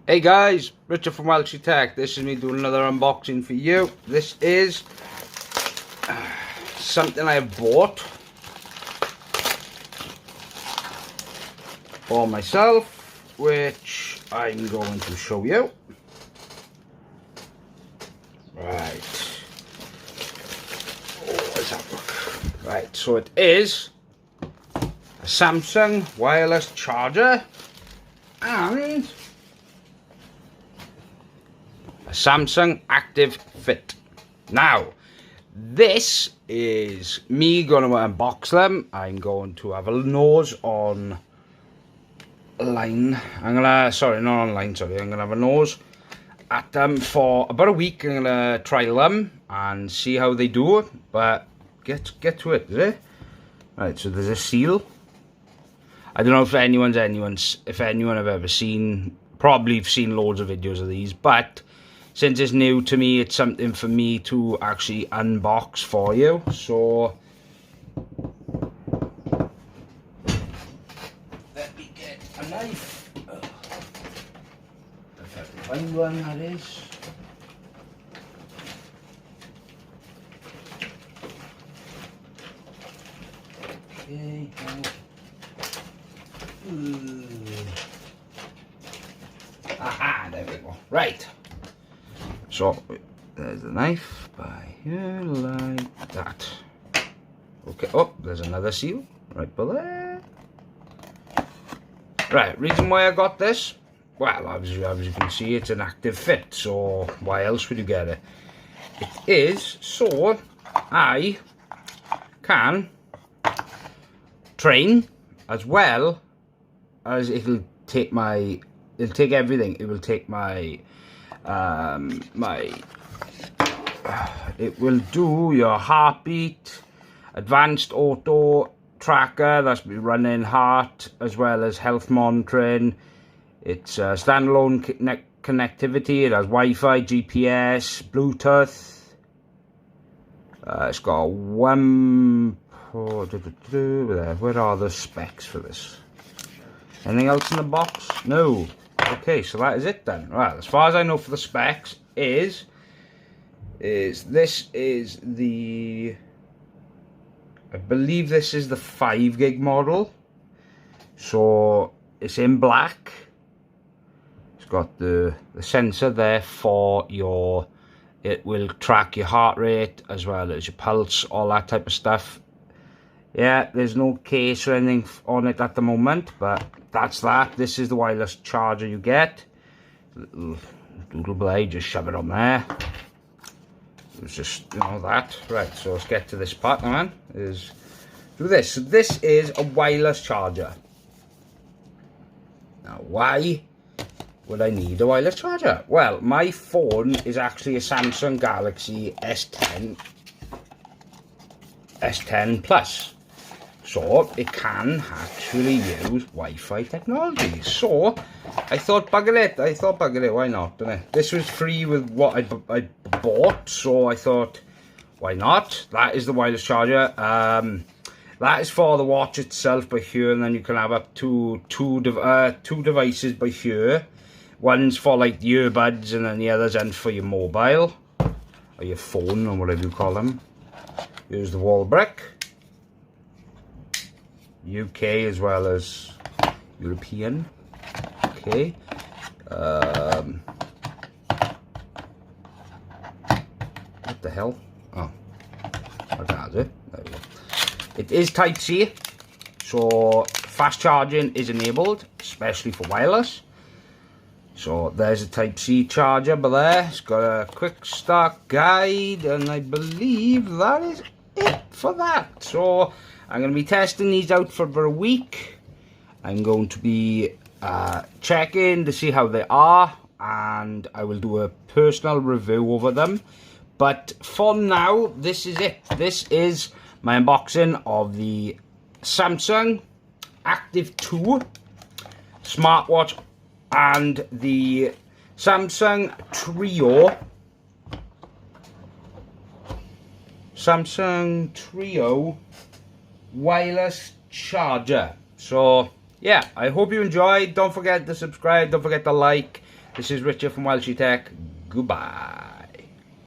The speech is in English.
Hey guys, Richard from WELSHYTECH. This is me doing another unboxing for you. This is something I have bought for myself, which I'm going to show you. Right. Oh, what's that look? Right, so it is a Samsung wireless charger and a Samsung Active2. Now, this is me going to unbox them. I'm going to have a nose on line. I'm gonna have a nose at them for about a week. I'm gonna trial them and see how they do. But get to it, is it? Right, so there's a seal. I don't know if anyone have ever seen, probably have seen loads of videos of these, but since it's new to me, it's something for me to actually unbox for you. So let me get a knife. If I can find one, that is. Okay. Aha, there we go. Right. So there's the knife by here, like that. Okay. Oh, there's another seal right by there. Right. Reason why I got this? Well, obviously, as you can see, it's an Active2. So why else would you get it? It is so I can train as well as it'll take everything. It will take my it will do your heartbeat, advanced auto tracker, that's be running heart, as well as health monitoring. It's standalone connectivity. It has Wi-Fi, GPS, Bluetooth. It's got one. Where are the specs for this? Anything else in the box? No. Okay, so that is it then. Right, as far as I know for the specs this is the, I believe this is the 5 gig model. So it's in black. It's got the sensor there for your, it will track your heart rate as well as your pulse, all that type of stuff. Yeah, there's no case or anything on it at the moment, but that's that. This is the wireless charger you get. Little doodle blade, just shove it on there. It's just, you know, that. Right, so let's get to this part now, man. Is do this. So this is a wireless charger. Now, why would I need a wireless charger? Well, my phone is actually a Samsung Galaxy S10 Plus. So it can actually use Wi-Fi technology. So I thought, bugger it, why not? This was free with what I bought, so I thought, why not? That is the wireless charger. That is for the watch itself by here, and then you can have up to two devices by here. One's for like the earbuds, and then the other's end for your mobile or your phone or whatever you call them. Here's the wall brick. UK as well as European. Okay. What the hell? Oh, that's it. There we go. It is Type C, so fast charging is enabled, especially for wireless. So there's a Type C charger, but there it's got a quick start guide, and I believe that is it for that. So I'm going to be testing these out for about a week. I'm going to be checking to see how they are, and I will do a personal review over them. But for now, this is it. This is my unboxing of the Samsung Active2 smartwatch and the Samsung Trio wireless charger. So yeah, I hope you enjoyed. Don't forget to subscribe, don't forget to like, This is Richard from WELSHYTECH. Goodbye.